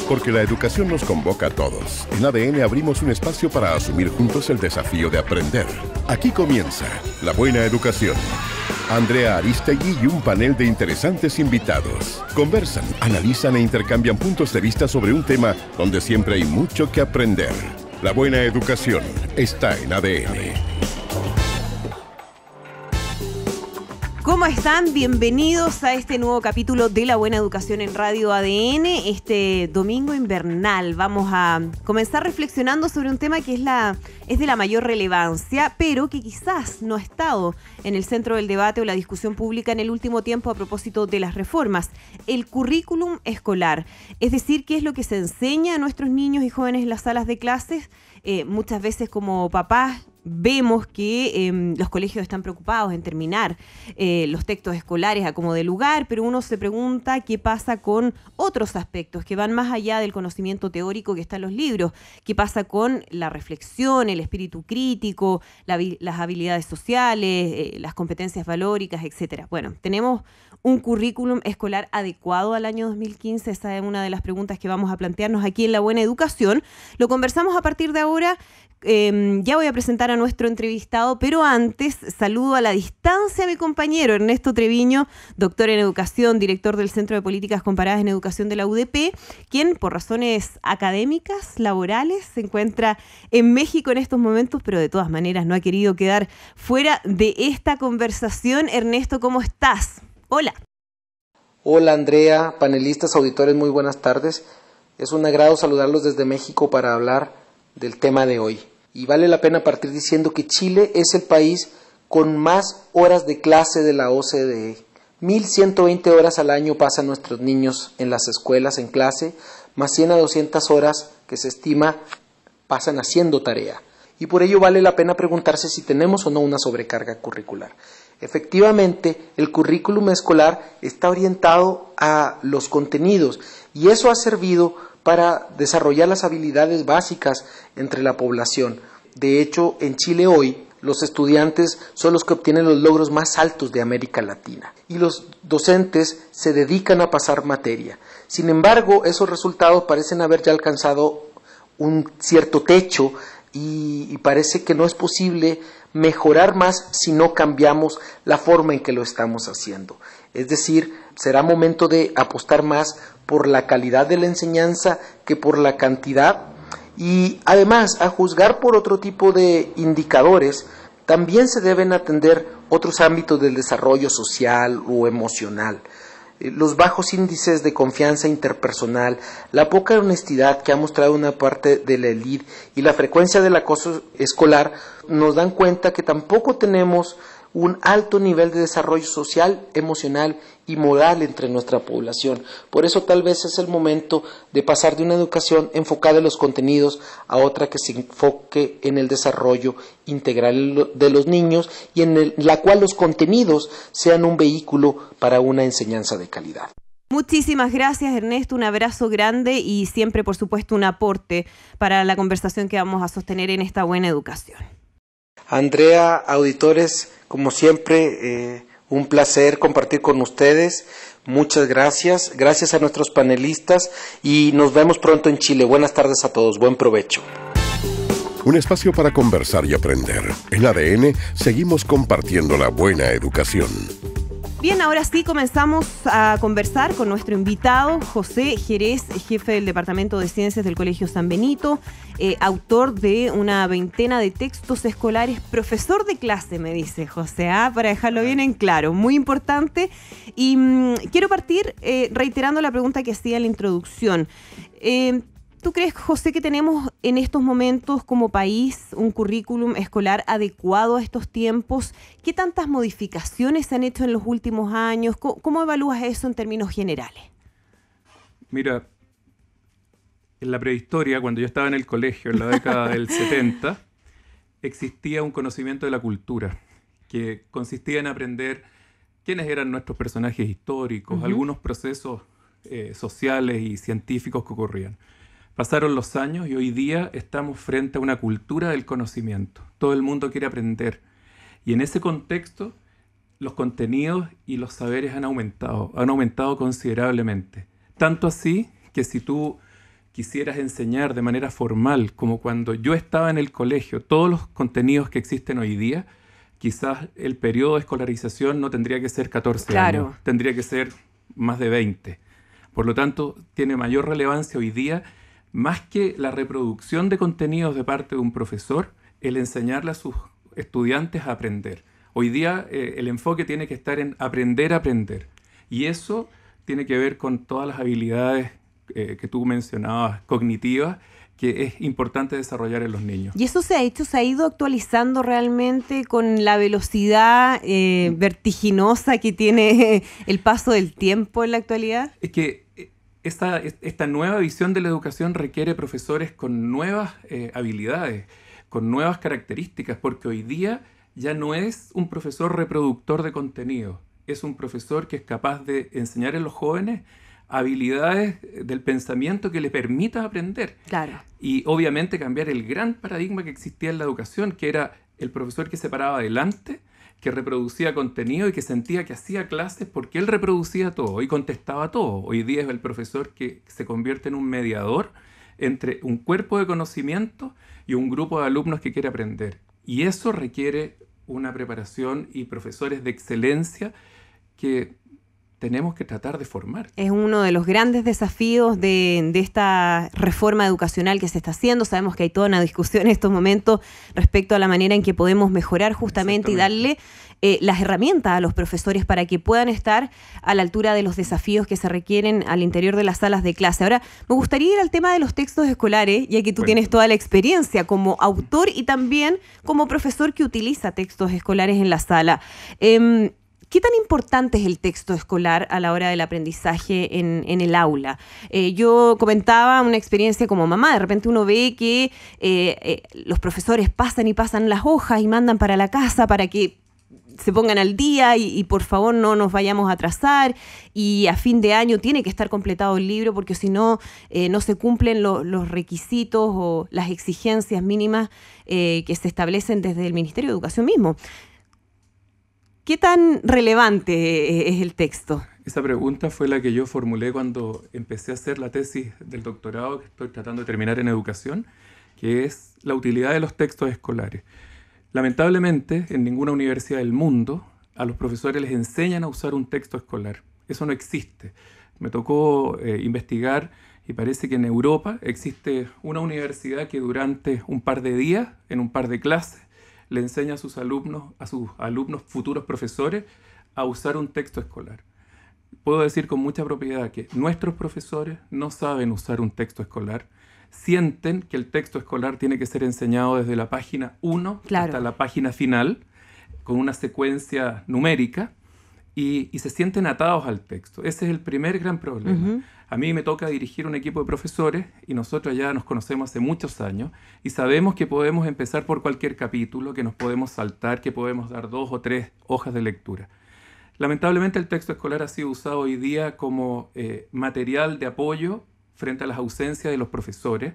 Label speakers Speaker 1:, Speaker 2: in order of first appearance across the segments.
Speaker 1: Porque la educación nos convoca a todos. En ADN abrimos un espacio para asumir juntos el desafío de aprender. Aquí comienza La Buena Educación. Andrea Aristegui y un panel de interesantes invitados. Conversan, analizan e intercambian puntos de vista sobre un tema donde siempre hay mucho que aprender. La Buena Educación está en ADN.
Speaker 2: ¿Cómo están? Bienvenidos a este nuevo capítulo de La Buena Educación en Radio ADN. Este domingo invernal vamos a comenzar reflexionando sobre un tema que es de la mayor relevancia, pero que quizás no ha estado en el centro del debate o la discusión pública en el último tiempo a propósito de las reformas. El currículum escolar, es decir, qué es lo que se enseña a nuestros niños y jóvenes en las salas de clases. Muchas veces como papás vemos que los colegios están preocupados en terminar los textos escolares a como de lugar, pero uno se pregunta qué pasa con otros aspectos que van más allá del conocimiento teórico que está en los libros, qué pasa con la reflexión, el espíritu crítico, las habilidades sociales, las competencias valóricas, etcétera. Bueno, tenemos un currículum escolar adecuado al año 2015, esa es una de las preguntas que vamos a plantearnos aquí en La Buena Educación. Lo conversamos a partir de ahora. Ya voy a presentar a nuestro entrevistado, pero antes saludo a la distancia a mi compañero Ernesto Treviño, doctor en educación, director del Centro de Políticas Comparadas en Educación de la UDP, quien por razones académicas, laborales, se encuentra en México en estos momentos, pero de todas maneras no ha querido quedar fuera de esta conversación. Ernesto, ¿cómo estás? Hola.
Speaker 3: Hola Andrea, panelistas, auditores, muy buenas tardes. Es un agrado saludarlos desde México para hablar del tema de hoy. Y vale la pena partir diciendo que Chile es el país con más horas de clase de la OCDE. 1.120 horas al año pasan nuestros niños en las escuelas en clase, más 100 a 200 horas que se estima pasan haciendo tarea. Y por ello vale la pena preguntarse si tenemos o no una sobrecarga curricular. Efectivamente, el currículum escolar está orientado a los contenidos y eso ha servido para desarrollar las habilidades básicas entre la población. De hecho, en Chile hoy, los estudiantes son los que obtienen los logros más altos de América Latina y los docentes se dedican a pasar materia. Sin embargo, esos resultados parecen haber ya alcanzado un cierto techo y parece que no es posible mejorar más si no cambiamos la forma en que lo estamos haciendo. Es decir, será momento de apostar más por la calidad de la enseñanza que por la cantidad y además, a juzgar por otro tipo de indicadores, también se deben atender otros ámbitos del desarrollo social o emocional. Los bajos índices de confianza interpersonal, la poca honestidad que ha mostrado una parte de la élite y la frecuencia del acoso escolar nos dan cuenta que tampoco tenemos un alto nivel de desarrollo social, emocional y moral entre nuestra población. Por eso tal vez es el momento de pasar de una educación enfocada en los contenidos a otra que se enfoque en el desarrollo integral de los niños y en la cual los contenidos sean un vehículo para una enseñanza de calidad.
Speaker 2: Muchísimas gracias, Ernesto, un abrazo grande y siempre, por supuesto, un aporte para la conversación que vamos a sostener en esta buena educación.
Speaker 3: Andrea, auditores, como siempre, un placer compartir con ustedes. Muchas gracias. Gracias a nuestros panelistas y nos vemos pronto en Chile. Buenas tardes a todos. Buen provecho.
Speaker 1: Un espacio para conversar y aprender. En ADN seguimos compartiendo la buena educación.
Speaker 2: Bien, ahora sí comenzamos a conversar con nuestro invitado, José Jerez, jefe del Departamento de Ciencias del Colegio San Benito, autor de una veintena de textos escolares, profesor de clase, me dice José, para dejarlo bien en claro, muy importante. Y quiero partir reiterando la pregunta que hacía en la introducción. ¿Tú crees, José, que tenemos en estos momentos como país un currículum escolar adecuado a estos tiempos? ¿Qué tantas modificaciones se han hecho en los últimos años? ¿Cómo evalúas eso en términos generales?
Speaker 4: Mira, en la prehistoria, cuando yo estaba en el colegio, en la década del 70, existía un conocimiento de la cultura que consistía en aprender quiénes eran nuestros personajes históricos, algunos procesos sociales y científicos que ocurrían. Pasaron los años y hoy día estamos frente a una cultura del conocimiento. Todo el mundo quiere aprender. Y en ese contexto, los contenidos y los saberes han aumentado considerablemente. Tanto así que si tú quisieras enseñar de manera formal, como cuando yo estaba en el colegio, todos los contenidos que existen hoy día, quizás el periodo de escolarización no tendría que ser 14 años, tendría que ser más de 20. Por lo tanto, tiene mayor relevancia hoy día, más que la reproducción de contenidos de parte de un profesor, el enseñarle a sus estudiantes a aprender. Hoy día el enfoque tiene que estar en aprender a aprender. Y eso tiene que ver con todas las habilidades que tú mencionabas, cognitivas, que es importante desarrollar en los niños.
Speaker 2: ¿Y eso se ha ido actualizando realmente con la velocidad vertiginosa que tiene el paso del tiempo en la actualidad?
Speaker 4: Es que esta nueva visión de la educación requiere profesores con nuevas habilidades, con nuevas características, porque hoy día ya no es un profesor reproductor de contenido, es un profesor que es capaz de enseñar en los jóvenes habilidades del pensamiento que le permita aprender.
Speaker 2: Claro.
Speaker 4: Y obviamente cambiar el gran paradigma que existía en la educación, que era el profesor que se paraba adelante, que reproducía contenido y que sentía que hacía clases porque él reproducía todo y contestaba todo. Hoy día es el profesor que se convierte en un mediador entre un cuerpo de conocimiento y un grupo de alumnos que quiere aprender. Y eso requiere una preparación y profesores de excelencia que tenemos que tratar de formar.
Speaker 2: Es uno de los grandes desafíos de esta reforma educacional que se está haciendo. Sabemos que hay toda una discusión en estos momentos respecto a la manera en que podemos mejorar justamente y darle las herramientas a los profesores para que puedan estar a la altura de los desafíos que se requieren al interior de las salas de clase. Ahora, me gustaría ir al tema de los textos escolares, ya que tú tienes toda la experiencia como autor y también como profesor que utiliza textos escolares en la sala. ¿Qué tan importante es el texto escolar a la hora del aprendizaje en el aula? Yo comentaba una experiencia como mamá. De repente uno ve que los profesores pasan y pasan las hojas y mandan para la casa para que se pongan al día y por favor no nos vayamos a atrasar, y a fin de año tiene que estar completado el libro porque si no, no se cumplen los requisitos o las exigencias mínimas que se establecen desde el Ministerio de Educación mismo. ¿Qué tan relevante es el texto?
Speaker 4: Esa pregunta fue la que yo formulé cuando empecé a hacer la tesis del doctorado que estoy tratando de terminar en educación, que es la utilidad de los textos escolares. Lamentablemente, en ninguna universidad del mundo a los profesores les enseñan a usar un texto escolar. Eso no existe. Me tocó investigar y parece que en Europa existe una universidad que durante un par de días, en un par de clases, le enseña a sus alumnos futuros profesores, a usar un texto escolar. Puedo decir con mucha propiedad que nuestros profesores no saben usar un texto escolar, sienten que el texto escolar tiene que ser enseñado desde la página 1 hasta la página final, con una secuencia numérica, y se sienten atados al texto. Ese es el primer gran problema. Uh-huh. A mí me toca dirigir un equipo de profesores y nosotros ya nos conocemos hace muchos años y sabemos que podemos empezar por cualquier capítulo, que nos podemos saltar, que podemos dar 2 o 3 hojas de lectura. Lamentablemente el texto escolar ha sido usado hoy día como material de apoyo frente a las ausencias de los profesores,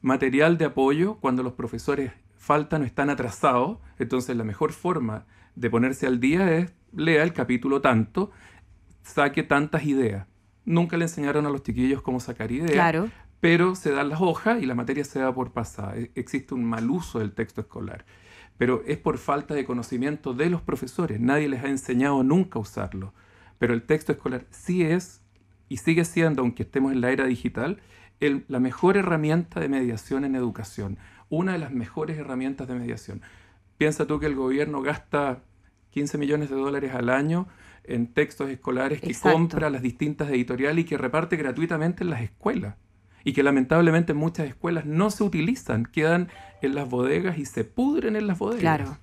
Speaker 4: material de apoyo cuando los profesores faltan o están atrasados. Entonces la mejor forma de ponerse al día es lea el capítulo tanto, saque tantas ideas. Nunca le enseñaron a los chiquillos cómo sacar ideas, pero se dan las hojas y la materia se da por pasada. Existe un mal uso del texto escolar, pero es por falta de conocimiento de los profesores. Nadie les ha enseñado nunca a usarlo, pero el texto escolar sí es y sigue siendo, aunque estemos en la era digital, la mejor herramienta de mediación en educación, una de las mejores herramientas de mediación. Piensa tú que el gobierno gasta $15 millones al año en textos escolares que compra las distintas editoriales y que reparte gratuitamente en las escuelas. Y que lamentablemente en muchas escuelas no se utilizan, quedan en las bodegas y se pudren en las bodegas.
Speaker 2: Claro.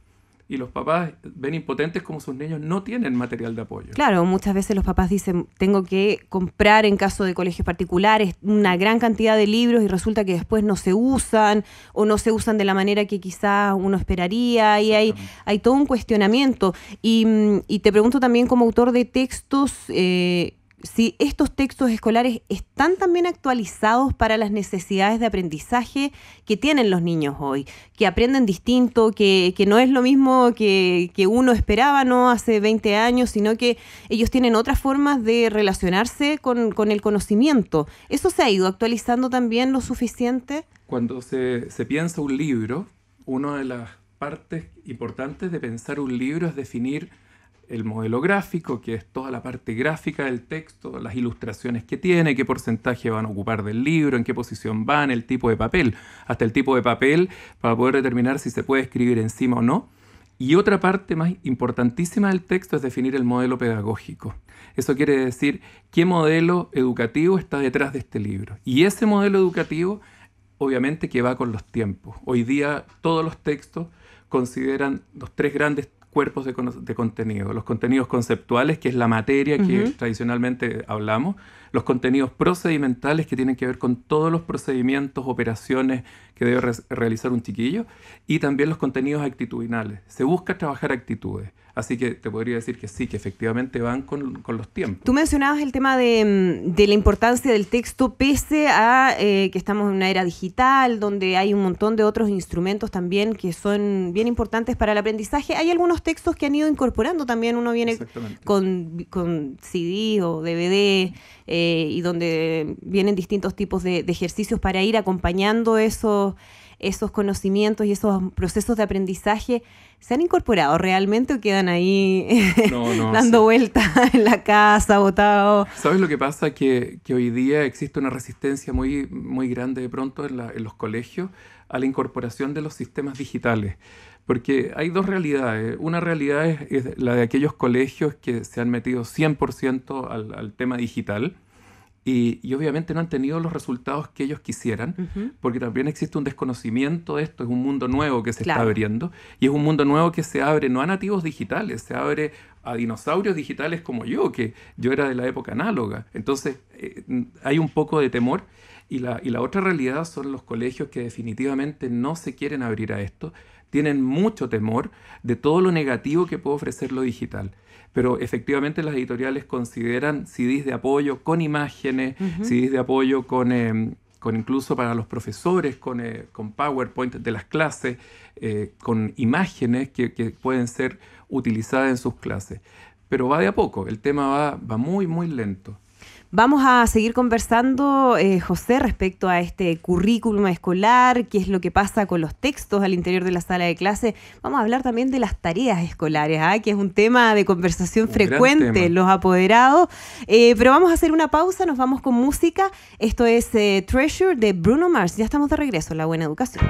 Speaker 4: Y los papás ven impotentes como sus niños no tienen material de apoyo.
Speaker 2: Claro, muchas veces los papás dicen, tengo que comprar en caso de colegios particulares una gran cantidad de libros y resulta que después no se usan o no se usan de la manera que quizás uno esperaría y hay todo un cuestionamiento. Y te pregunto también como autor de textos, si estos textos escolares están también actualizados para las necesidades de aprendizaje que tienen los niños hoy, que aprenden distinto, que no es lo mismo que uno esperaba, ¿no?, hace 20 años, sino que ellos tienen otras formas de relacionarse con el conocimiento. ¿Eso se ha ido actualizando también lo suficiente?
Speaker 4: Cuando se piensa un libro, una de las partes importantes de pensar un libro es definir el modelo gráfico, que es toda la parte gráfica del texto, las ilustraciones que tiene, qué porcentaje van a ocupar del libro, en qué posición van, el tipo de papel, hasta el tipo de papel para poder determinar si se puede escribir encima o no. Y otra parte más importantísima del texto es definir el modelo pedagógico. Eso quiere decir qué modelo educativo está detrás de este libro. Y ese modelo educativo, obviamente, que va con los tiempos. Hoy día todos los textos consideran los 3 grandes cuerpos de contenido. Los contenidos conceptuales, que es la materia que tradicionalmente hablamos. Los contenidos procedimentales, que tienen que ver con todos los procedimientos, operaciones que debe realizar un chiquillo. Y también los contenidos actitudinales. Se busca trabajar actitudes. Así que te podría decir que sí, que efectivamente van con los tiempos.
Speaker 2: Tú mencionabas el tema de la importancia del texto, pese a que estamos en una era digital, donde hay un montón de otros instrumentos también que son bien importantes para el aprendizaje. Hay algunos textos que han ido incorporando también. Uno viene con CD o DVD y donde vienen distintos tipos de ejercicios para ir acompañando esos conocimientos y esos procesos de aprendizaje. ¿Se han incorporado realmente o quedan ahí dando vueltas en la casa, botados?
Speaker 4: ¿Sabes lo que pasa? Que hoy día existe una resistencia muy, muy grande de pronto en los colegios a la incorporación de los sistemas digitales. Porque hay 2 realidades. Una realidad es la de aquellos colegios que se han metido 100% al tema digital. Y obviamente no han tenido los resultados que ellos quisieran, porque también existe un desconocimiento de esto. Es un mundo nuevo que se está abriendo, y es un mundo nuevo que se abre no a nativos digitales, se abre a dinosaurios digitales como yo, que yo era de la época análoga. Entonces hay un poco de temor, y la otra realidad son los colegios que definitivamente no se quieren abrir a esto, tienen mucho temor de todo lo negativo que puede ofrecer lo digital. Pero efectivamente las editoriales consideran CDs de apoyo con imágenes, CDs de apoyo con incluso para los profesores, con PowerPoint de las clases, con imágenes que pueden ser utilizadas en sus clases. Pero va de a poco, el tema va muy, muy lento.
Speaker 2: Vamos a seguir conversando, José, respecto a este currículum escolar, qué es lo que pasa con los textos al interior de la sala de clase. Vamos a hablar también de las tareas escolares, que es un tema de conversación frecuente en los apoderados. Pero vamos a hacer una pausa, nos vamos con música. Esto es Treasure de Bruno Mars. Ya estamos de regreso en La Buena Educación.